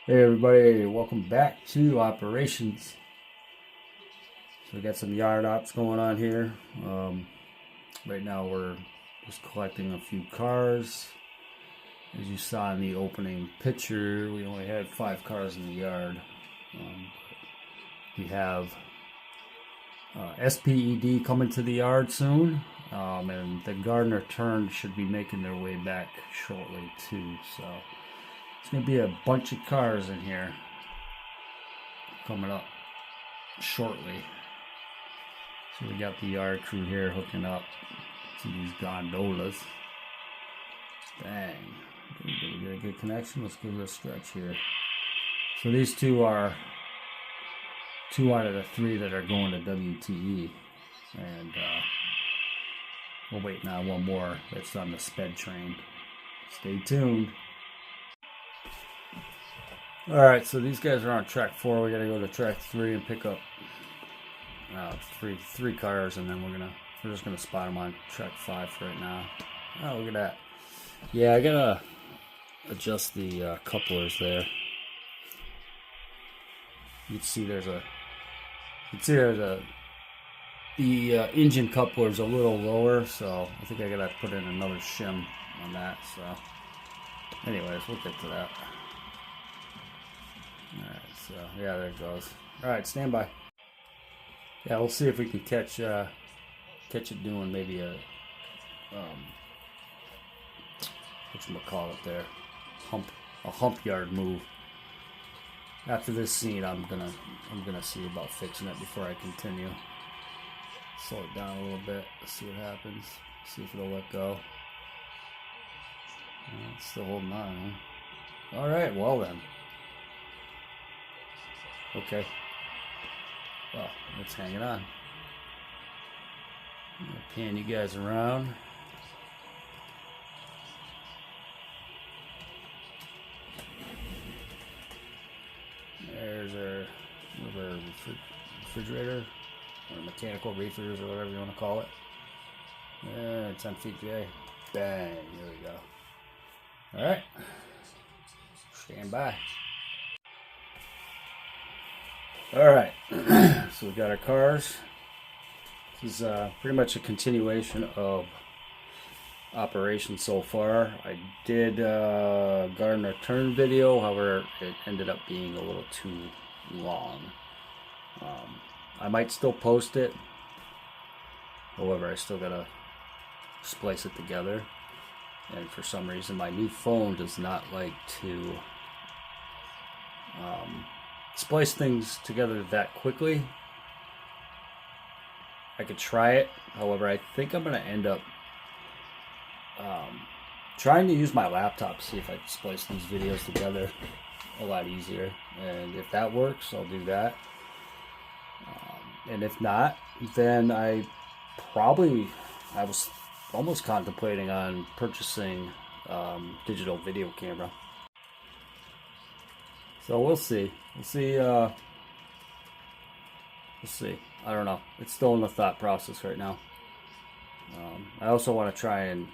Hey everybody, welcome back to Operations. So we got some yard ops going on here. Right now we're just collecting a few cars. As you saw in the opening picture, we only had 5 cars in the yard. We have Sped coming to the yard soon, and the Gardner turn should be making their way back shortly too. So it's going to be a bunch of cars in here coming up shortly. So we got the yard crew here hooking up to these gondolas. Dang. Did we get a good connection? Let's give it a stretch here. So these two are 2 out of the 3 that are going to WTE. And we're waiting on one more that's on the Sped train. Stay tuned. Alright, so these guys are on track 4. We gotta go to track 3 and pick up three cars, and then we're just gonna spot them on track 5 for right now. Oh, look at that. Yeah, I gotta adjust the couplers there. You can see the engine coupler is a little lower, so I think I gotta put in another shim on that. So anyways, we'll get to that. Alright, so yeah, there it goes. Alright, stand by. Yeah, we'll see if we can catch it doing maybe a whatchamacallit there, a hump yard move. After this scene, I'm gonna see about fixing it before I continue. Slow it down a little bit. Let's see what happens. See if it'll let go. It's still holding on, huh? All right, well then. Okay. Well, it's hanging on. I'm gonna pan you guys around. There's our refrigerator, or mechanical reefers, or whatever you want to call it. Yeah, 10 feet J. Bang, there we go. Alright. Stand by. Alright, so we got our cars. This is pretty much a continuation of Operations so far. I did Gardner turn video, however it ended up being a little too long. I might still post it, however I still gotta splice it together, and for some reason my new phone does not like to splice things together that quickly. I could try it, however I think I'm gonna end up trying to use my laptop to see if I can splice these videos together a lot easier, and if that works, I'll do that. And if not, then I was almost contemplating on purchasing digital video camera. So we'll see. We'll see. I don't know. It's still in the thought process right now. I also want to try and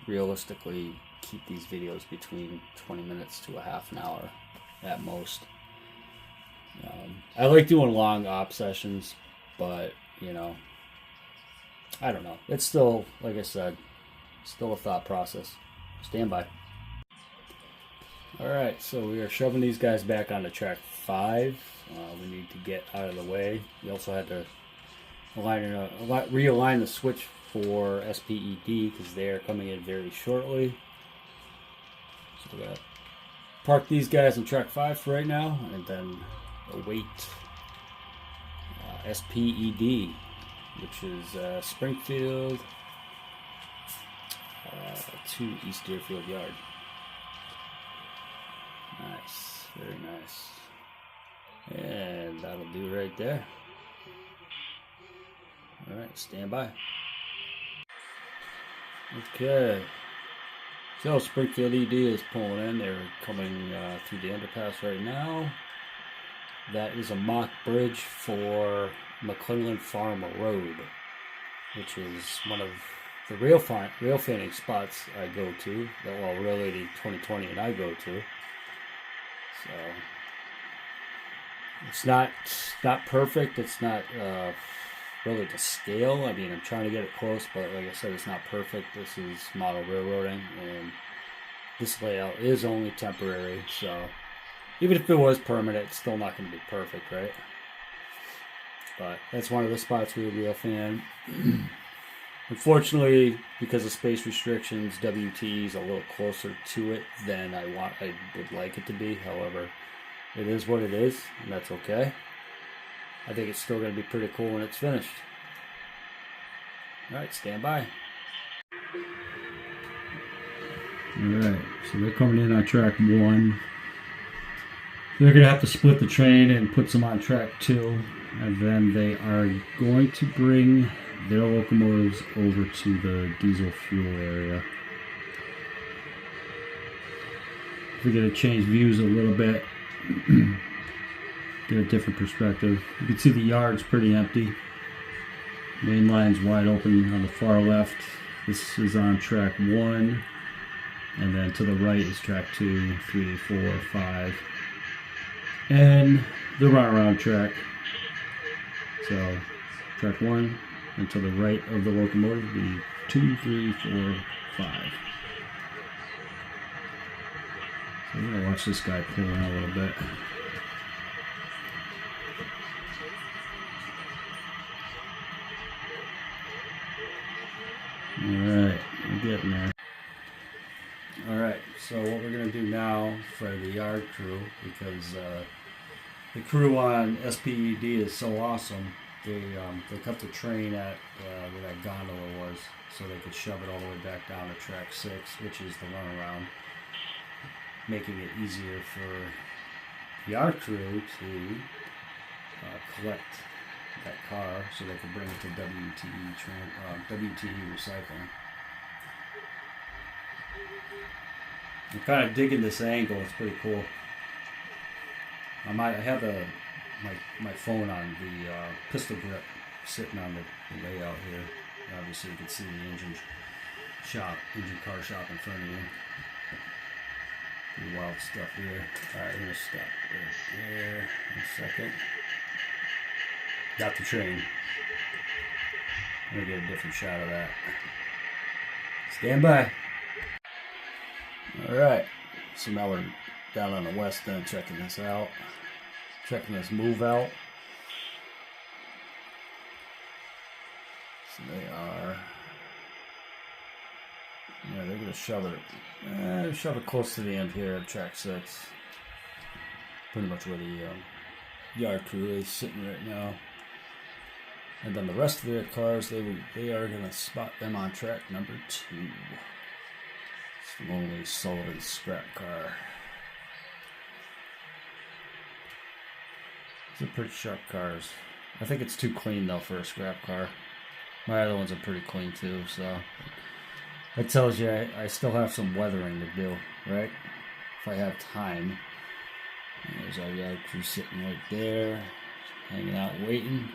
realistically keep these videos between 20 minutes to a half an hour at most. I like doing long op sessions, but I don't know. It's still, like I said, still a thought process. Stand by. Alright, so we are shoving these guys back onto track 5. We need to get out of the way. We also had to realign the switch for Sped because they are coming in very shortly. So we got to park these guys on track 5 for right now, and then await Sped, which is Springfield to East Deerfield Yard. Nice, very nice. And that'll do right there. Alright, stand by. Okay. So Springfield ED is pulling in. They're coming through the underpass right now. That is a mock bridge for McClellan Farm Road, which is one of the rail fanning spots I go to. Well, really the 2020 and I go to. So It's not perfect. It's not really to scale. I mean, I'm trying to get it close, but like I said, it's not perfect. This is model railroading, and this layout is only temporary. So even if it was permanent, it's still not going to be perfect, right? But that's one of the spots we would wheel fan. Unfortunately, because of space restrictions, WTE is a little closer to it than I would like it to be. However, it is what it is, and that's okay. I think it's still going to be pretty cool when it's finished. All right, stand by. All right, so they're coming in on track 1. They're going to have to split the train and put some on track 2, and then they are going to bring their locomotives over to the diesel fuel area. We're going to change views a little bit, get a different perspective. You can see the yard's pretty empty. Main line's wide open on the far left. This is on track 1, and then to the right is track 2, 3, 4, 5. And the runaround track. So track 1, and to the right of the locomotive would be 2, 3, 4, 5. So we're gonna watch this guy pull in a little bit. Alright, we're getting there. Alright, so what we're going to do now for the yard crew, because the crew on Sped is so awesome, they cut the train at where that gondola was, so they could shove it all the way back down to track 6, which is the runaround, making it easier for the yard crew to collect that car so they could bring it to WTE recycling. I'm kind of digging this angle. It's pretty cool. I have my phone on the pistol grip sitting on the layout here. Obviously, you can see the engine car shop in front of you. Pretty wild stuff here. All right, I'm gonna stop right there in a second. Got the train. I'm gonna get a different shot of that. Stand by. Alright, so now we're down on the west end checking this out. Checking this move out. So they're going to shove it close to the end here of track 6. Pretty much where the yard crew is sitting right now. And then the rest of their cars, they are going to spot them on track number 2. It's only Sullivan's scrap car. These are pretty sharp cars. I think it's too clean though for a scrap car. My other ones are pretty clean too, so that tells you I still have some weathering to do, right? If I have time. There's our yard crew sitting right there, hanging out waiting.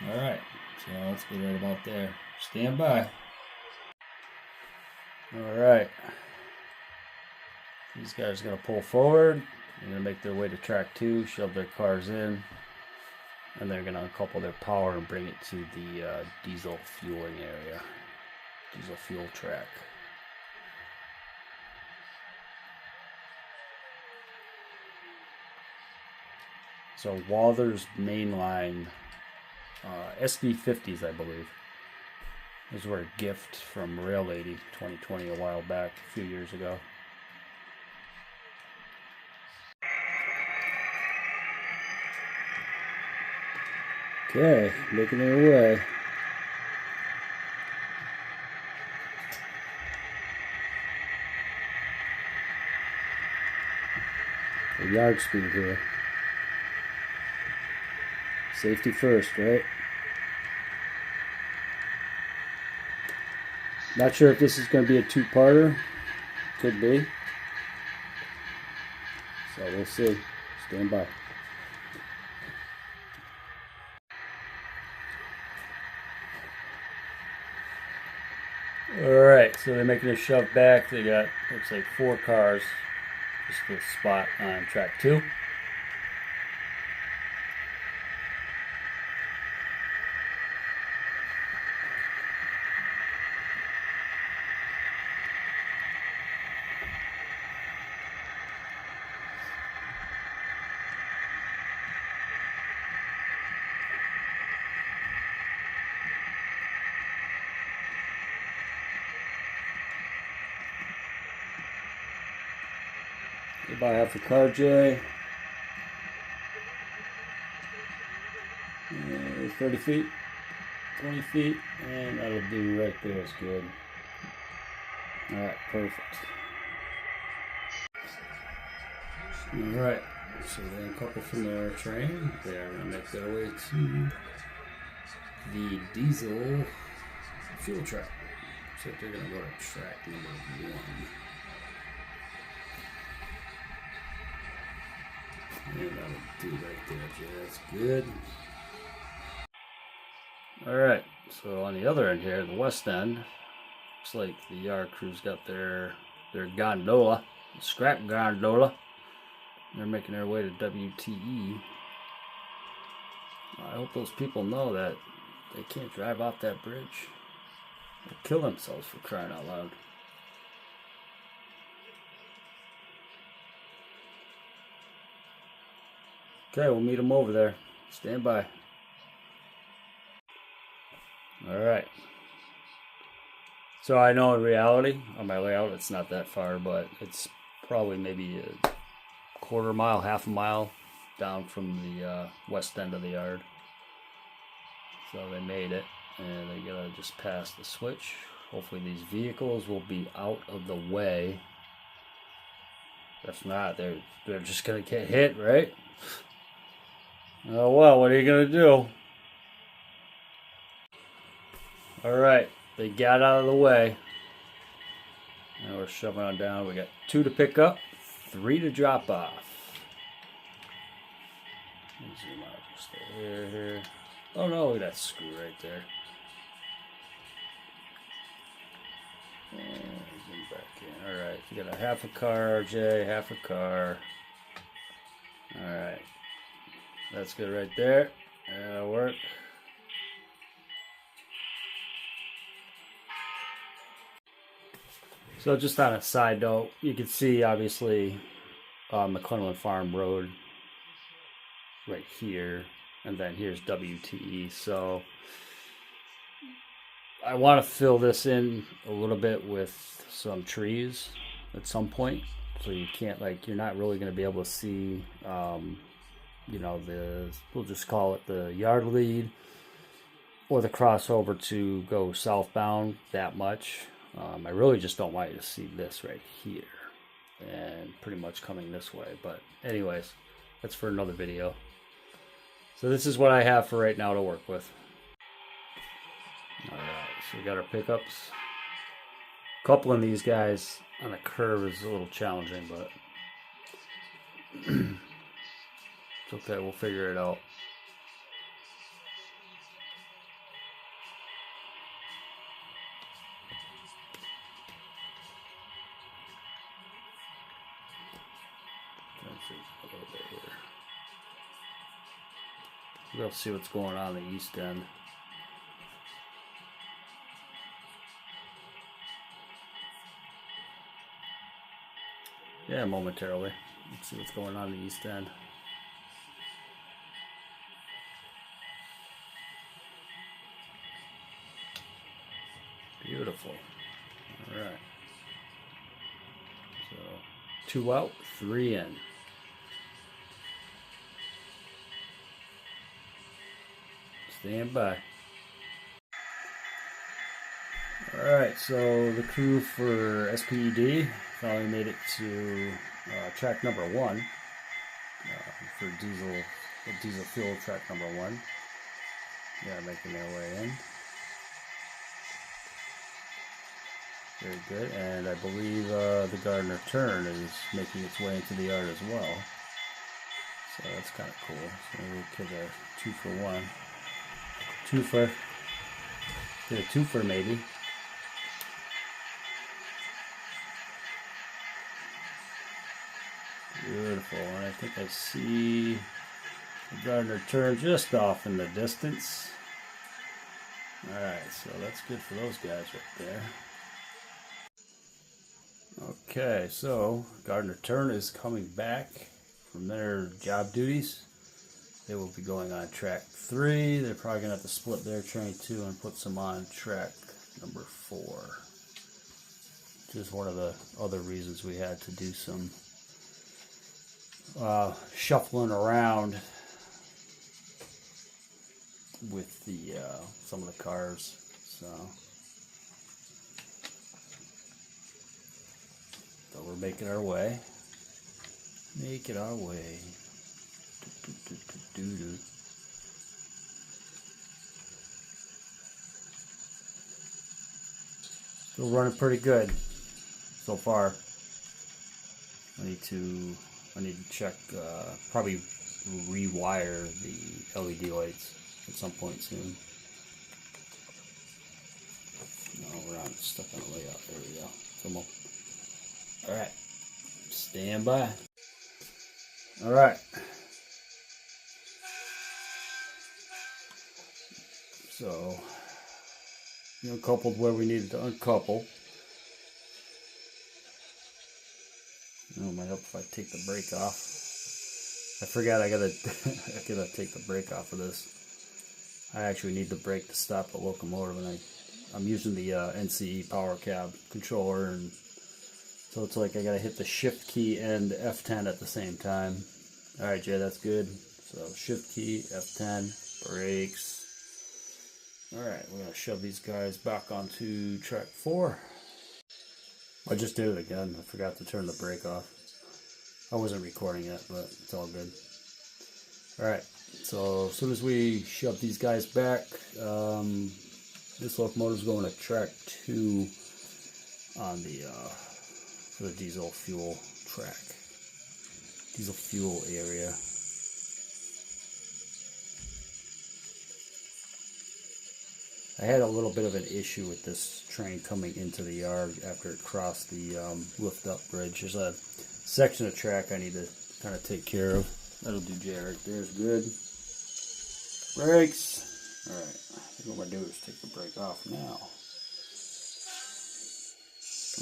Alright, so let's get right about there. Stand by. Alright. These guys are going to pull forward. They're going to make their way to track 2, shove their cars in, and they're going to uncouple their power and bring it to the diesel fueling area. Diesel fuel track. So Walther's mainline, SD50s, I believe. Those were a gift from Rail Lady 2020 a while back, a few years ago. Okay, making their way. The yard speed here. Safety first, right? Not sure if this is going to be a two-parter. Could be. So we'll see. Stand by. Alright, so they're making a shove back. They got, looks like 4 cars Just the spot on track 2. About half a car, Jay. 30 feet, 20 feet, and that'll do right there. It's good. Alright, perfect. Alright, so then a couple from their train. They're going to make their way to the diesel fuel track. So they're going to go to track number 1. And that'll do right there, Jay. That's good. Alright, so on the other end here, the west end, looks like the yard crew's got their gondola, scrap gondola. They're making their way to WTE. I hope those people know that they can't drive off that bridge. They'll kill themselves for crying out loud. Okay, we'll meet them over there. Stand by. Alright. So I know in reality, on my layout, it's not that far, but it's probably maybe a quarter mile, half a mile down from the west end of the yard. So they made it, and they gotta just pass the switch. Hopefully these vehicles will be out of the way. If not, they're just gonna get hit, right? Oh well, what are you gonna do? Alright, they got out of the way. Now we're shoving on down. We got 2 to pick up, 3 to drop off. Let me zoom out just here. Oh no, look at that screw right there. And zoom back in. Alright, you got a half a car, Jay, half a car. Alright. That's good right there. That'll work. So just on a side note, you can see obviously McClellan Farm Road right here, and then here's WTE. So I want to fill this in a little bit with some trees at some point, so you can't, like, you're not really going to be able to see you know, we'll just call it the yard lead or the crossover to go southbound that much. I really just don't want you to see this right here and pretty much coming this way. But anyways, that's for another video. So this is what I have for right now to work with. Alright, so we got our pickups. Coupling these guys on a curve is a little challenging, but it's okay, we'll figure it out. A little bit here. We'll see what's going on the east end. Yeah, momentarily. Let's see what's going on the east end. Beautiful. All right. So 2 out, 3 in. Stand by. Alright, so the crew for SPED finally made it to track number 1 for diesel fuel track number 1. Yeah, making their way in. Very good, and I believe the Gardner turn is making its way into the yard as well. So that's kind of cool. So maybe we could 2 for 1. 2 for, get a 2 for maybe. Beautiful. And I think I see the Gardner turn just off in the distance. Alright, so that's good for those guys right there. Okay, so Gardner turn is coming back from their job duties. They will be going on track 3. They're probably going to have to split their train too and put some on track number 4. Which is one of the other reasons we had to do some shuffling around with the some of the cars. So we're making our way. Making our way. Still running pretty good so far. I need to check, probably rewire the LED lights at some point soon. No, we're on stuck on the layout. There we go. Come on. All right, stand by. All right. So, coupled where we needed to uncouple. It might help if I take the brake off. I forgot I gotta take the brake off of this. I actually need the brake to stop the locomotive, and I'm using the NCE power cab controller, and so it's like I gotta hit the shift key and F10 at the same time. All right, Jay, that's good. So shift key, F10, brakes. All right, we're gonna shove these guys back onto track 4. I just did it again. I forgot to turn the brake off. I wasn't recording it, but it's all good. Alright, so as soon as we shove these guys back, this locomotive is going to track 2 on the diesel fuel track. Diesel fuel area. I had a little bit of an issue with this train coming into the yard after it crossed the lift-up bridge. There's a section of track I need to kind of take care of. That'll do, Jay, right there's good. Brakes. Alright, I think what I'm going to do is take the brake off now.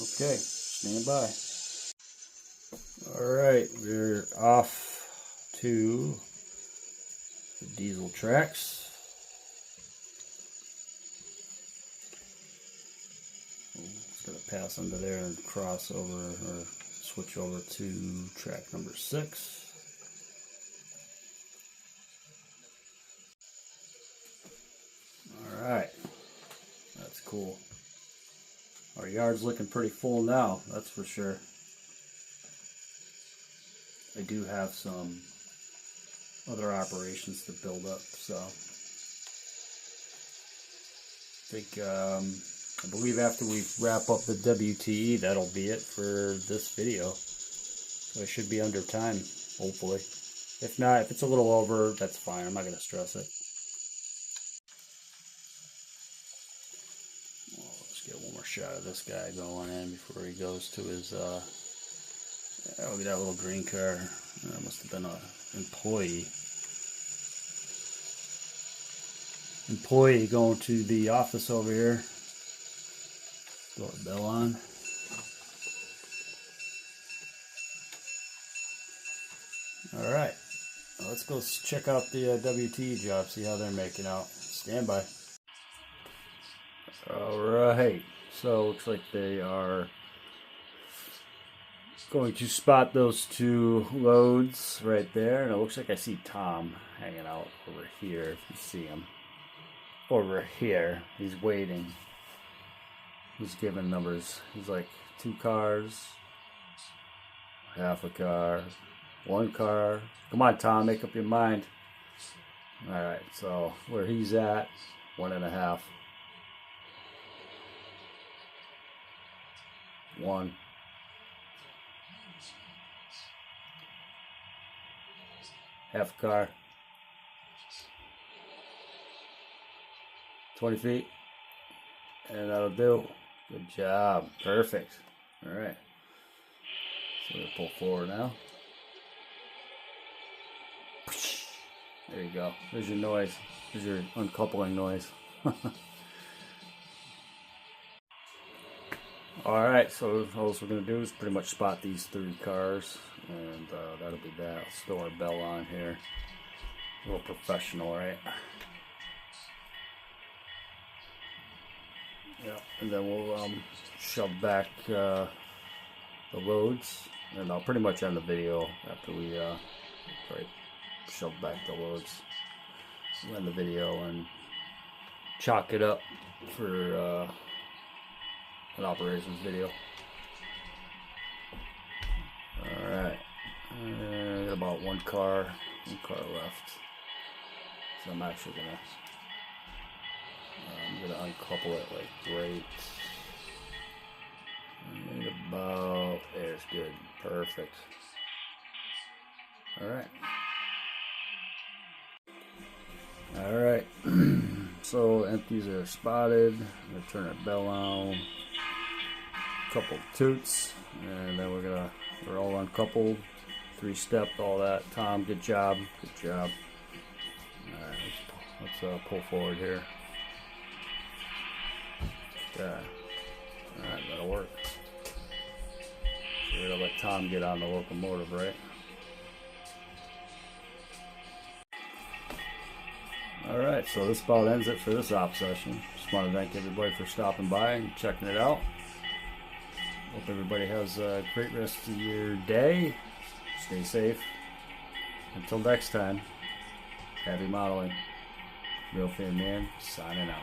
Okay, stand by. Alright, we're off to the diesel tracks. Going to pass under there and cross over or switch over to track number 6. Alright, that's cool. Our yard's looking pretty full now, that's for sure. I do have some other operations to build up, so I believe after we wrap up the WTE, that'll be it for this video. So I should be under time, hopefully. If not, if it's a little over, that's fine. I'm not going to stress it. Well, let's get one more shot of this guy going in before he goes to his, oh, look at that little green car. That must have been an employee. Employee going to the office over here. Throw the bell on. Alright, let's go check out the WTE job, see how they're making out. Stand by. Alright, so looks like they are going to spot those 2 loads right there, and it looks like I see Tom hanging out over here, if you see him. Over here, he's waiting. He's giving numbers. He's like 2 cars, half a car, 1 car. Come on, Tom, make up your mind. Alright, so where he's at, 1.5. 1. Half a car. 20 feet. And that'll do. Good job. Perfect. Alright. So we'll pull forward now. There you go. There's your noise. There's your uncoupling noise. Alright, so all we're going to do is pretty much spot these 3 cars, and that'll be that. Let's throw our bell on here. A little professional, right? Yeah, and then we'll shove back the loads, and I'll pretty much end the video after we shove back the loads. We'll end the video and chalk it up for an operations video. Alright, got about one car left. So I'm actually gonna uncouple it like right about there's good, perfect. Alright, so empties are spotted. I'm gonna turn our bell on, couple toots, and then we're all uncoupled, 3-step, all that. Tom, good job. Alright, let's pull forward here. Yeah. Alright, that'll work. So we're gonna let Tom get on the locomotive, right? Alright, so this about ends it for this op session. Just want to thank everybody for stopping by and checking it out. Hope everybody has a great rest of your day. Stay safe. Until next time, happy modeling. Real Fan Man signing out.